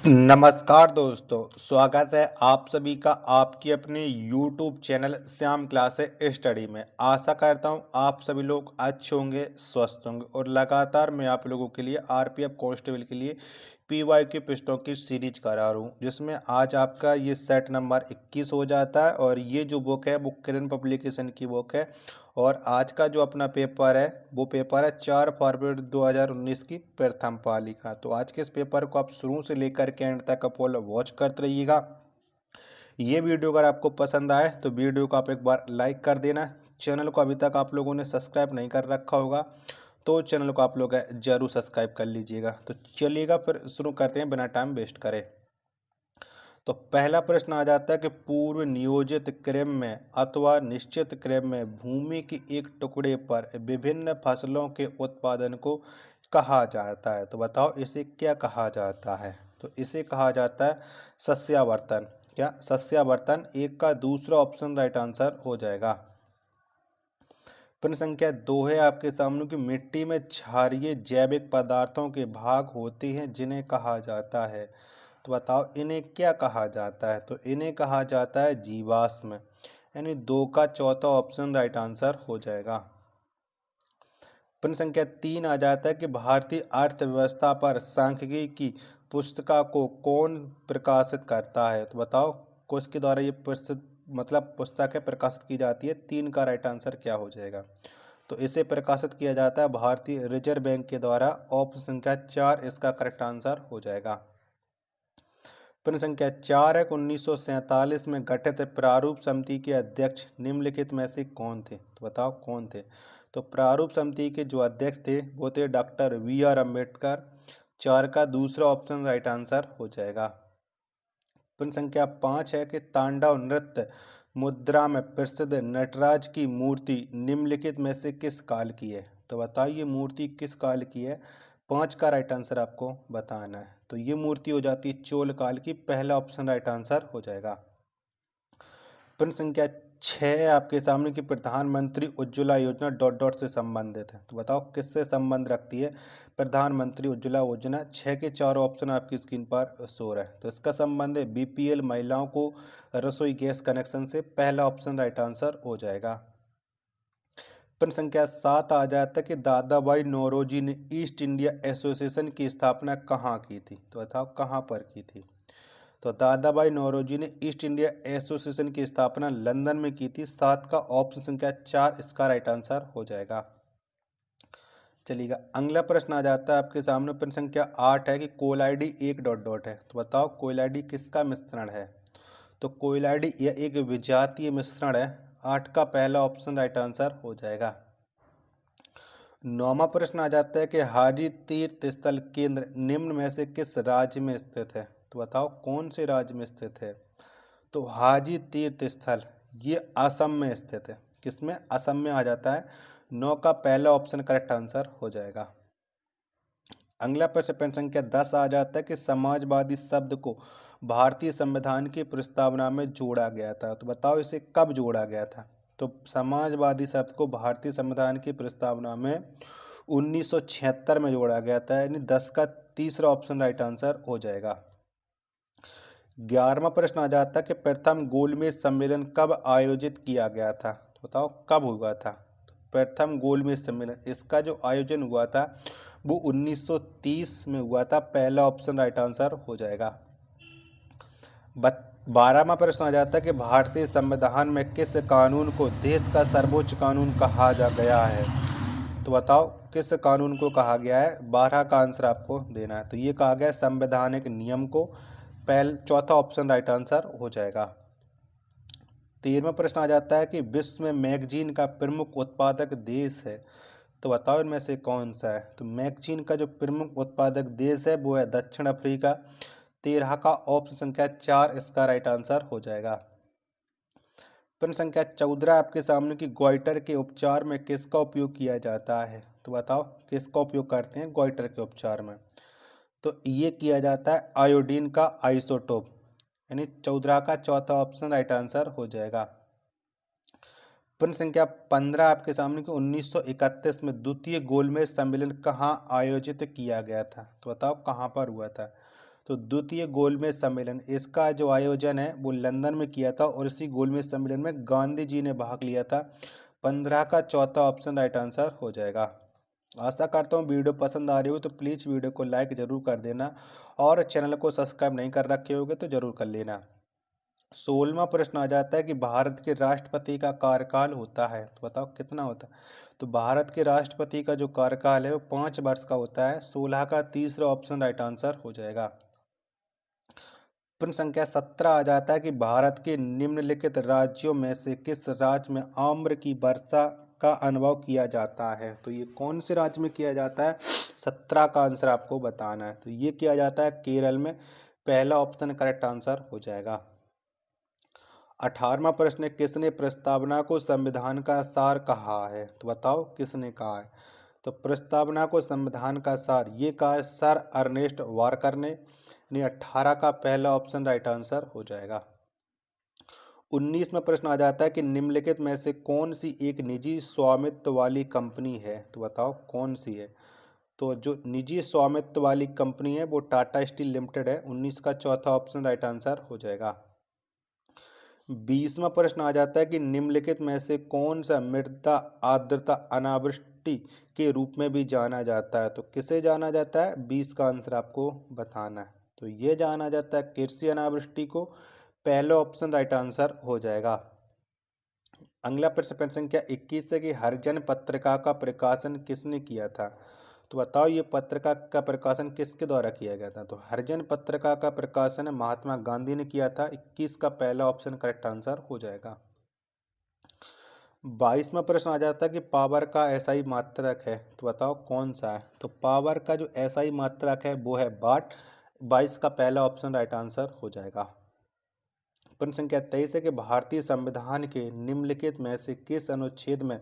नमस्कार दोस्तों, स्वागत है आप सभी का आपकी अपने YouTube channel Shyam class study में। आशा करता हूँ आप सभी लोग अच्छे होंगे, स्वस्थ होंगे और लगातार मैं आप लोगों के लिए आरपीएफ कांस्टेबल के लिए पीवाईक्यू प्रश्नों की सीरीज करा रहा हूँ, जिसमें आज आपका ये सेट नंबर 21 हो जाता है। और ये जो बुक है वो किरण पब्लिकेशन की बुक है। और आज का जो अपना पेपर है वो पेपर है 4 फरवरी 2019 की प्रथम पाली का। तो आज के इस पेपर को आप शुरू से लेकर के एंड तक फॉलो वॉच करते रहिएगा। ये वीडियो अगर आपको पसंद आए तो वीडियो को आप एक बार लाइक कर देना। चैनल को अभी तक आप लोगों ने सब्सक्राइब नहीं कर रखा होगा तो चैनल को आप लोग जरूर सब्सक्राइब कर लीजिएगा। तो चलिएगा फिर शुरू करते हैं बिना टाइम वेस्ट करें। तो पहला प्रश्न आ जाता है कि पूर्व नियोजित क्रम में अथवा निश्चित क्रम में भूमि की एक टुकड़े पर विभिन्न फसलों के उत्पादन को कहा जाता है। तो बताओ इसे क्या कहा जाता है। तो इसे कहा जाता है सस्यावर्तन। क्या सस्यावर्तन? एक का दूसरा ऑप्शन राइट आंसर हो जाएगा। प्रश्न संख्या 2 है आपके सामने कि मिट्टी में क्षारीय जैविक पदार्थों के भाग होते हैं जिन्हें कहा जाता है। तो बताओ इन्हें क्या कहा जाता है। तो इन्हें कहा जाता है जीवाश्म। यानी 2 का चौथा ऑप्शन राइट आंसर हो जाएगा। प्रश्न संख्या 3 आ जाता है कि भारतीय अर्थव्यवस्था पर सांख्यिकी की पुस्तिका को कौन प्रकाशित करता है। तो बताओ किसके द्वारा ये पुस्तकें प्रकाशित की जाती है। 3 का राइट आंसर क्या हो जाएगा। तो इसे प्रकाशित किया जाता है भारतीय रिजर्व बैंक के द्वारा। ऑप्शन संख्या 4 इसका करेक्ट आंसर हो जाएगा। प्रश्न संख्या 4 है 1947 में गठित प्रारूप समिति के अध्यक्ष निम्नलिखित में से कौन थे। तो बताओ कौन थे। तो प्रारूप समिति के जो अध्यक्ष थे वो थे डॉक्टर वी आर अम्बेडकर। 4 का दूसरा ऑप्शन राइट आंसर हो जाएगा। प्रश्न संख्या 5 है कि तांडव नृत्य मुद्रा में प्रसिद्ध नटराज की मूर्ति निम्नलिखित में से किस काल की है। तो बताइए मूर्ति किस काल की है। 5 का राइट आंसर आपको बताना है। तो ये मूर्ति हो जाती है चोल काल की। पहला ऑप्शन राइट आंसर हो जाएगा। प्रश्न संख्या 6 है आपके सामने की प्रधानमंत्री उज्ज्वला योजना डॉट डॉट से संबंधित है। तो बताओ किससे संबंध रखती है प्रधानमंत्री उज्ज्वला योजना। 6 के 4 ऑप्शन आपकी स्क्रीन पर शो है। तो इसका संबंध है बीपीएल महिलाओं को रसोई गैस कनेक्शन से। पहला ऑप्शन राइट आंसर हो जाएगा। प्रश्न संख्या 7 आ जाता है कि दादा भाई नौरोजी ने ईस्ट इंडिया एसोसिएशन की स्थापना कहाँ की थी। तो बताओ कहाँ पर की थी। तो दादा भाई नौरोजी ने ईस्ट इंडिया एसोसिएशन की स्थापना लंदन में की थी। 7 का ऑप्शन संख्या 4 इसका राइट आंसर हो जाएगा। चलिएगा अगला प्रश्न आ जाता है आपके सामने। प्रश्न संख्या 8 है कि कोयलाडी एक डॉट डॉट है। तो बताओ कोयलाडी किसका मिश्रण है। तो कोयलाडी यह एक विजातीय मिश्रण है। 8 का पहला ऑप्शन राइट आंसर हो जाएगा। 9वां प्रश्न आ जाता है कि हाजी तीर्थ स्थल केंद्र निम्न में से किस राज्य में स्थित है। तो बताओ कौन से राज्य में स्थित है। तो हाजी तीर्थ स्थल ये असम में स्थित है। किसमें? असम में आ जाता है। 9 का पहला ऑप्शन करेक्ट आंसर हो जाएगा। अगला प्रश्न संख्या 10 आ जाता है कि समाजवादी शब्द को भारतीय संविधान की प्रस्तावना में जोड़ा गया था। तो बताओ इसे कब जोड़ा गया था। तो समाजवादी शब्द को भारतीय संविधान की प्रस्तावना में 1976 में जोड़ा गया था। यानी 10 का तीसरा ऑप्शन राइट आंसर हो जाएगा। 11वां प्रश्न आ जाता है कि प्रथम गोलमेज सम्मेलन कब आयोजित किया गया था। तो बताओ कब हुआ था। प्रथम गोलमेज सम्मेलन इसका जो आयोजन हुआ था वो 1930 में हुआ था। पहला ऑप्शन राइट आंसर हो जाएगा। 12वां प्रश्न आ जाता है कि भारतीय संविधान में किस कानून को देश का सर्वोच्च कानून कहा जा गया है। तो बताओ किस कानून को कहा गया है। 12 का आंसर आपको देना है। तो ये कहा गया संवैधानिक नियम को। चौथा ऑप्शन राइट आंसर हो जाएगा। 13वां प्रश्न आ जाता है कि विश्व में मैगजीन का प्रमुख उत्पादक देश है। तो बताओ इनमें से कौन सा है। तो मैगजीन का जो प्रमुख उत्पादक देश है वो है दक्षिण अफ्रीका। 13 का ऑप्शन संख्या 4 इसका राइट आंसर हो जाएगा। प्रश्न संख्या 14 आपके सामने की गोइटर के उपचार में किसका उपयोग किया जाता है। तो बताओ किसका उपयोग करते हैं गोइटर के उपचार में। तो ये किया जाता है आयोडीन का आइसोटोप। यानी 14 का चौथा ऑप्शन राइट आंसर हो जाएगा। प्रश्न संख्या 15 आपके सामने कि 1931 में द्वितीय गोलमेज सम्मेलन कहाँ आयोजित किया गया था। तो बताओ कहाँ पर हुआ था। तो द्वितीय गोलमेज सम्मेलन, इसका जो आयोजन है वो लंदन में किया था और इसी गोलमेज सम्मेलन में गांधी जी ने भाग लिया था। 15 का चौथा ऑप्शन राइट आंसर हो जाएगा। आशा करता हूँ वीडियो पसंद आ रही हो तो प्लीज़ वीडियो को लाइक ज़रूर कर देना और चैनल को सब्सक्राइब नहीं कर रखे होगे तो ज़रूर कर लेना। 16वां प्रश्न आ जाता है कि भारत के राष्ट्रपति का कार्यकाल होता है, तो बताओ कितना होता है। तो भारत के राष्ट्रपति का जो कार्यकाल है वो 5 वर्ष का होता है। 16 का तीसरा ऑप्शन राइट आंसर हो जाएगा। प्रश्न संख्या 17 आ जाता है कि भारत के निम्नलिखित राज्यों में से किस राज्य में आम्र की वर्षा का अनुभव किया जाता है। तो ये कौन से राज्य में किया जाता है, 17 का आंसर आपको बताना है। तो ये किया जाता है केरल में, पहला ऑप्शन करेक्ट आंसर हो जाएगा। 18वां प्रश्न है, किसने प्रस्तावना को संविधान का सार कहा है। तो बताओ किसने कहा है। तो प्रस्तावना को संविधान का सार ये कहा है सर अर्नेस्ट वारकर ने, यानी 18 का पहला ऑप्शन राइट आंसर हो जाएगा। 19वां प्रश्न आ जाता है कि निम्नलिखित में से कौन सी एक निजी स्वामित्व वाली कंपनी है। तो बताओ कौन सी है। तो जो निजी स्वामित्व वाली कंपनी है वो टाटा स्टील लिमिटेड है। 19 का चौथा ऑप्शन राइट आंसर हो जाएगा। 20वां प्रश्न आ जाता है कि निम्नलिखित में से कौन सा मृदा आर्द्रता अनावृष्टि के रूप में भी जाना जाता है। तो किसे जाना जाता है, 20 का आंसर आपको बताना है। तो ये जाना जाता है कृषि अनावृष्टि को, पहला ऑप्शन राइट आंसर हो जाएगा। अगला प्रश्न संख्या 21 है कि हरिजन पत्रिका का प्रकाशन किसने किया था। तो बताओ ये पत्रिका का प्रकाशन किसके द्वारा किया गया था। तो हरिजन पत्रिका का प्रकाशन महात्मा गांधी ने किया था। 21 का पहला ऑप्शन करेक्ट आंसर हो जाएगा। 22वां प्रश्न आ जाता है कि पावर का एसआई मात्रक है। तो बताओ कौन सा है। तो पावर का जो एसआई मात्रक है वो है वाट। 22 का पहला ऑप्शन राइट आंसर हो जाएगा। प्रश्न संख्या 23 है कि भारतीय संविधान के निम्नलिखित में से किस अनुच्छेद में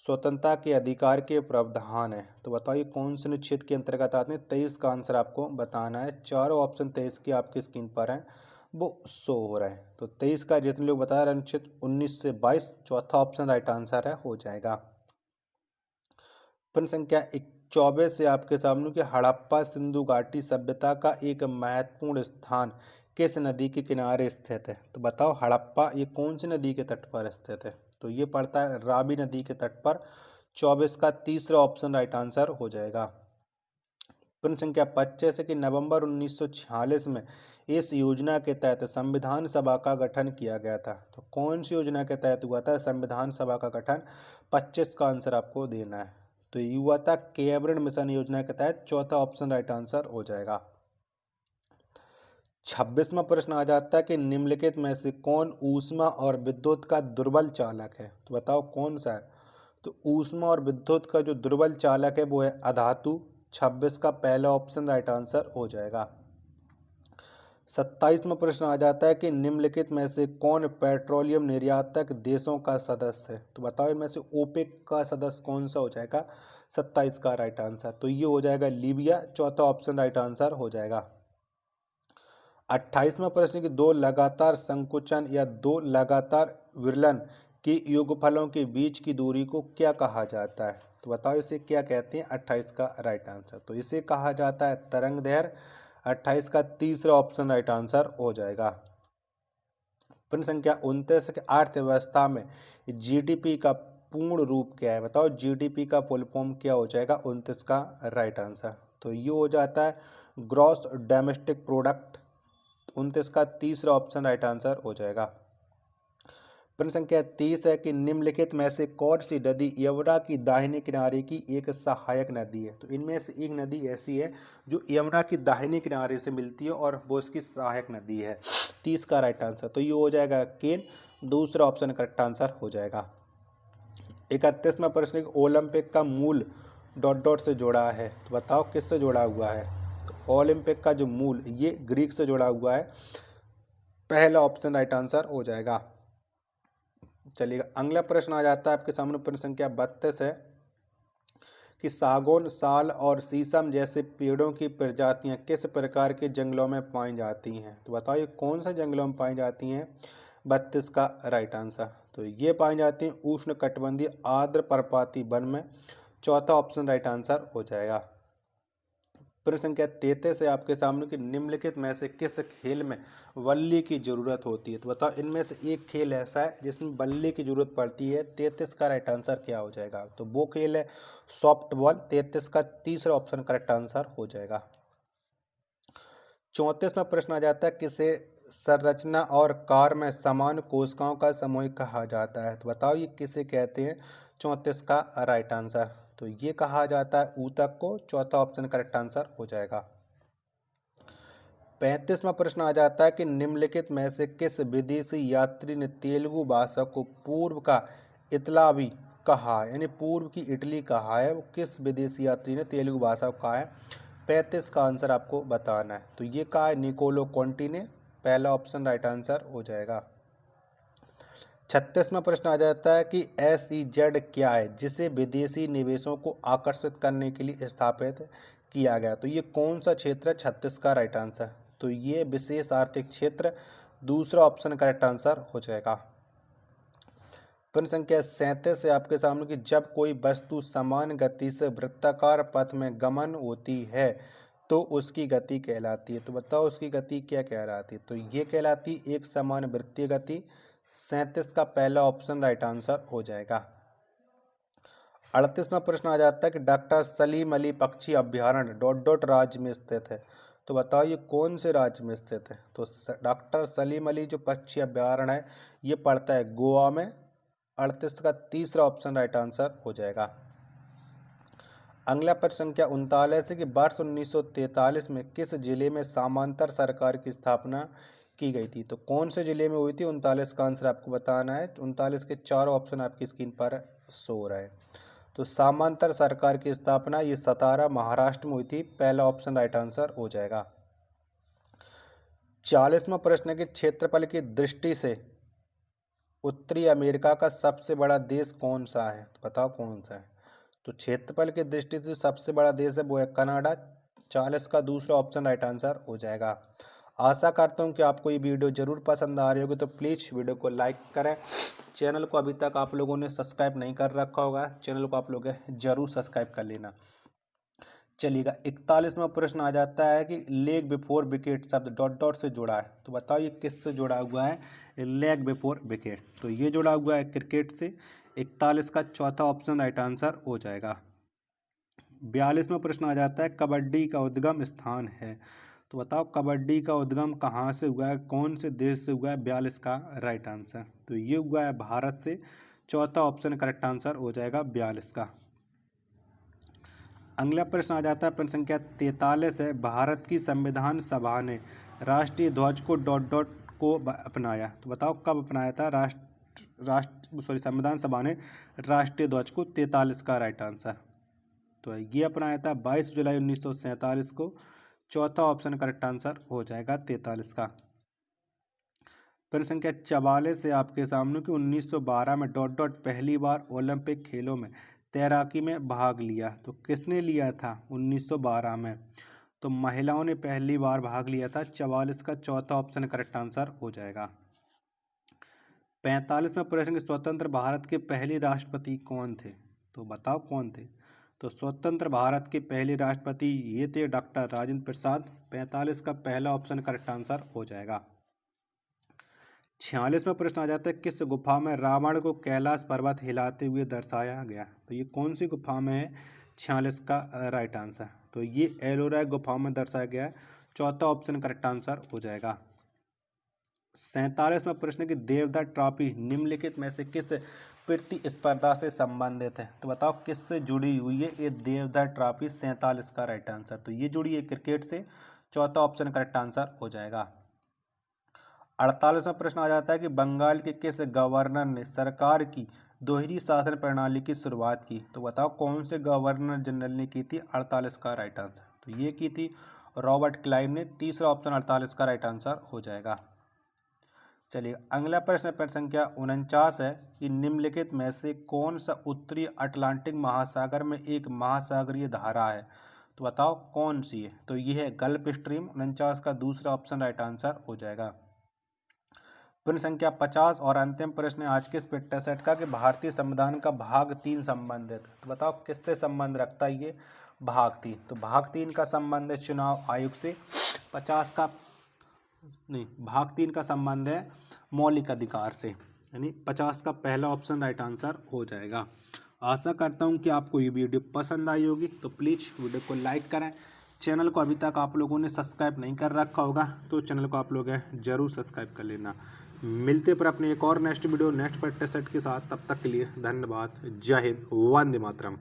स्वतंत्रता के अधिकार के प्रावधान है। तो बताइए कौन से अनुच्छेद के अंतर्गत आते हैं। 23 का आंसर आपको बताना है। चारों ऑप्शन 23 के आपकी स्क्रीन पर हैं, वो शो हो रहा है। तो 23 का जितने लोग बता रहे हैं अनुच्छेद 19 से 22, चौथा ऑप्शन राइट आंसर है हो जाएगा। प्रश्न संख्या 24 से आपके सामने कि हड़प्पा सिंधु घाटी सभ्यता का एक महत्वपूर्ण स्थान किस नदी के किनारे स्थित है। तो बताओ हड़प्पा ये कौन सी नदी के तट पर स्थित है। तो ये पड़ता है रावी नदी के तट पर। 24 का तीसरा ऑप्शन राइट आंसर हो जाएगा। प्रश्न संख्या 25 है कि नवंबर 1946 में इस योजना के तहत संविधान सभा का गठन किया गया था। तो कौन सी योजना के तहत हुआ था संविधान सभा का गठन। 25 का आंसर आपको देना है। तो ये हुआ था कैबिनेट मिशन योजना के तहत। चौथा ऑप्शन राइट आंसर हो जाएगा। 26वां प्रश्न आ जाता है कि निम्नलिखित में से कौन ऊष्मा और विद्युत का दुर्बल चालक है। तो बताओ कौन सा है। तो ऊष्मा और विद्युत का जो दुर्बल चालक है वो है अधातु। 26 का पहला ऑप्शन राइट आंसर हो जाएगा। 27वां प्रश्न आ जाता है कि निम्नलिखित में से कौन पेट्रोलियम निर्यातक देशों का सदस्य है। तो बताओ इनमें से ओपेक का सदस्य कौन सा हो जाएगा। 27 का राइट आंसर तो ये हो जाएगा लीबिया। चौथा ऑप्शन राइट आंसर हो जाएगा। 28वां प्रश्न कि दो लगातार संकुचन या दो लगातार विरलन की योगफलों के बीच की दूरी को क्या कहा जाता है। तो बताओ इसे क्या कहते हैं। 28 का राइट आंसर तो इसे कहा जाता है तरंग दैर्घ्य। 28 का तीसरा ऑप्शन राइट आंसर हो जाएगा। प्रश्न संख्या 29 कि अर्थव्यवस्था में जीडीपी का पूर्ण रूप क्या है। बताओ जीडीपी का फुल फॉर्म क्या हो जाएगा। 29 का राइट आंसर तो ये हो जाता है ग्रॉस डोमेस्टिक प्रोडक्ट। 29 का तीसरा ऑप्शन राइट आंसर हो जाएगा। प्रश्न संख्या 30 है कि निम्नलिखित में से कौन सी नदी यमुना की दाहिने किनारे की एक सहायक नदी है। तो इनमें से एक नदी ऐसी है जो यमुना की दाहिने किनारे से मिलती है और वो इसकी सहायक नदी है। 30 का राइट आंसर तो ये हो जाएगा केन। दूसरा ऑप्शन करेक्ट आंसर हो जाएगा। 31वां प्रश्न ओलंपिक का मूल डॉट डॉट से जुड़ा है। तो बताओ किससे जुड़ा हुआ है। तो ओलंपिक का जो मूल ये ग्रीक से जुड़ा हुआ है। पहला ऑप्शन राइट आंसर हो जाएगा। चलिएगा अगला प्रश्न आ जाता है आपके सामने। प्रश्न संख्या 32 है कि सागौन, साल और शीशम जैसे पेड़ों की प्रजातियां किस प्रकार के जंगलों में पाई जाती हैं। तो बताइए कौन से जंगलों में पाई जाती हैं। 32 का राइट आंसर तो ये पाई जाती हैं उष्ण कटिबंधीय आर्द्र पर्वतीय वन में। चौथा ऑप्शन राइट आंसर हो जाएगा। प्रश्न संख्या 33 है आपके सामने कि निम्नलिखित में से किस खेल में बल्ली की जरूरत होती है। तो बताओ इनमें से एक खेल ऐसा है जिसमें बल्ली की जरूरत पड़ती है। 33 का राइट आंसर क्या हो जाएगा? तो वो खेल है सॉफ्ट बॉल। 33 का तीसरा ऑप्शन करेक्ट आंसर हो जाएगा। 34 में प्रश्न आ जाता है किसे संरचना और कार्य में समान कोशिकाओं का समूह कहा जाता है। तो बताओ ये किसे कहते हैं? 34 का राइट आंसर तो ये कहा जाता है ऊतक को। चौथा ऑप्शन करेक्ट आंसर हो जाएगा। 35वां प्रश्न आ जाता है कि निम्नलिखित में से किस विदेशी यात्री ने तेलुगु भाषा को पूर्व का इतालवी कहा है, यानी पूर्व की इटली कहा है। वो किस विदेशी यात्री ने तेलुगु भाषा को कहा है? 35 का आंसर आपको बताना है। तो ये कहा है निकोलो कॉन्टी ने। पहला ऑप्शन राइट आंसर हो जाएगा। 36वां प्रश्न आ जाता है कि SEZ क्या है जिसे विदेशी निवेशों को आकर्षित करने के लिए स्थापित किया गया। तो ये कौन सा क्षेत्र है? 36 का राइट आंसर तो ये विशेष आर्थिक क्षेत्र। दूसरा ऑप्शन करेक्ट आंसर हो जाएगा। प्रश्न संख्या 37 है आपके सामने कि जब कोई वस्तु समान गति से वृत्ताकार पथ में गमन होती है तो उसकी गति कहलाती है। तो बताओ उसकी गति क्या कहलाती है? तो ये कहलाती एक समान वृत्तीय गति। 37 का पहला ऑप्शन राइट आंसर हो जाएगा। 38वां प्रश्न आ जाता है कि डॉक्टर सलीम अली पक्षी अभ्यारण्य डॉट डॉट राज्य में स्थित है। तो बताओ ये कौन से राज्य में स्थित है? तो डॉक्टर सलीम अली जो पक्षी अभ्यारण्य है ये पड़ता है गोवा में। 38 का तीसरा ऑप्शन राइट आंसर हो जाएगा। अगला प्रश्न संख्या 39 है कि वर्ष 1943 में किस जिले में समांतर सरकार की स्थापना की गई थी। तो कौन से जिले में हुई थी? 39 का आंसर आपको बताना है। 39 के चारों ऑप्शन आपकी स्क्रीन पर शो हो रहा है। तो समांतर सरकार की स्थापना ये सतारा महाराष्ट्र में हुई थी। पहला ऑप्शन राइट आंसर हो जाएगा। 40वां प्रश्न है कि क्षेत्रफल की दृष्टि से उत्तरी अमेरिका का सबसे बड़ा देश कौन सा है? तो बताओ कौन सा है? तो क्षेत्रफल की दृष्टि से सबसे बड़ा देश है वो है कनाडा। 40 का दूसरा ऑप्शन राइट आंसर हो जाएगा। आशा करता हूँ कि आपको ये वीडियो जरूर पसंद आ रही होगी। तो प्लीज़ वीडियो को लाइक करें। चैनल को अभी तक आप लोगों ने सब्सक्राइब नहीं कर रखा होगा, चैनल को आप लोग जरूर सब्सक्राइब कर लेना। चलिएगा 41वां प्रश्न आ जाता है कि लेग बिफोर विकेट शब्द डॉट डॉट से जुड़ा है। तो बताओ ये किससे जुड़ा हुआ है? लेग बिफोर विकेट तो ये जुड़ा हुआ है क्रिकेट से। 41 का चौथा ऑप्शन राइट आंसर हो जाएगा। 42वां प्रश्न आ जाता है कबड्डी का उद्गम स्थान है। तो बताओ कबड्डी का उद्गम कहाँ से हुआ है, कौन से देश से हुआ है? 42 का राइट आंसर तो ये हुआ है भारत से। चौथा ऑप्शन करेक्ट आंसर हो जाएगा 42 का। अगला प्रश्न आ जाता है प्रश्न संख्या 43 है भारत की संविधान सभा ने राष्ट्रीय ध्वज को डॉट डॉट को अपनाया। तो बताओ कब अपनाया था? संविधान सभा ने राष्ट्रीय ध्वज को। 43 का राइट आंसर तो ये अपनाया था 22 जुलाई 1947 को। चौथा ऑप्शन करेक्ट आंसर हो जाएगा 43 का। प्रश्न संख्या 44 है आपके सामने कि 1912 में डॉट डॉट पहली बार ओलंपिक खेलों में तैराकी में भाग लिया। तो किसने लिया था 1912 में? तो महिलाओं ने पहली बार भाग लिया था। 44 का चौथा ऑप्शन करेक्ट आंसर हो जाएगा। 45वां प्रश्न स्वतंत्र भारत के पहले राष्ट्रपति कौन थे? तो बताओ कौन थे? तो स्वतंत्र भारत के पहले राष्ट्रपति ये थे डॉक्टर राजेंद्र प्रसाद। 45 का पहला ऑप्शन करेक्ट आंसर हो जाएगा। 46वां प्रश्न आ जाता है किस गुफा में रावण को कैलाश पर्वत हिलाते हुए दर्शाया गया। तो ये कौन सी गुफा में है? 46 का राइट आंसर तो ये एलोरा गुफा में दर्शाया गया है। चौथा ऑप्शन करेक्ट आंसर हो जाएगा। 47वां प्रश्न की देवधर ट्रॉफी निम्नलिखित में से किस प्रतिस्पर्धा से संबंधित है? तो बताओ किससे जुड़ी हुई है ये देवधर ट्रॉफी? 47 का राइट आंसर तो ये जुड़ी है क्रिकेट से। चौथा ऑप्शन करेक्ट आंसर हो जाएगा। 48वां प्रश्न आ जाता है कि बंगाल के किस गवर्नर ने सरकार की दोहरी शासन प्रणाली की शुरुआत की। तो बताओ कौन से गवर्नर जनरल ने की थी? 48 का राइट आंसर तो ये की थी रॉबर्ट क्लाइव ने। तीसरा ऑप्शन 48 का राइट आंसर हो जाएगा। चलिए अगला प्रश्न संख्या 49 है कि निम्नलिखित में से कौन सा उत्तरी अटलांटिक महासागर में एक महासागरीय धारा है? तो बताओ कौन सी है? तो ये है गल्फ स्ट्रीम। 49 का दूसरा ऑप्शन राइट आंसर हो जाएगा। प्रश्न संख्या 50 और अंतिम प्रश्न है आज के इस पेट्टा सेट का कि भारतीय संविधान का भाग 3 संबंधित। तो बताओ किससे संबंध रखता है ये? भाग 3। तो भाग 3 का संबंध है चुनाव आयोग से। 50 का नहीं, भाग 3 का संबंध है मौलिक अधिकार से, यानी 50 का पहला ऑप्शन राइट आंसर हो जाएगा। आशा करता हूँ कि आपको ये वीडियो पसंद आई होगी, तो प्लीज़ वीडियो को लाइक करें। चैनल को अभी तक आप लोगों ने सब्सक्राइब नहीं कर रखा होगा तो चैनल को आप लोग ज़रूर सब्सक्राइब कर लेना। मिलते पर अपने एक और next video next practice set के साथ, तब तक के लिए धन्यवाद। जय हिंद, वंदे मातरम।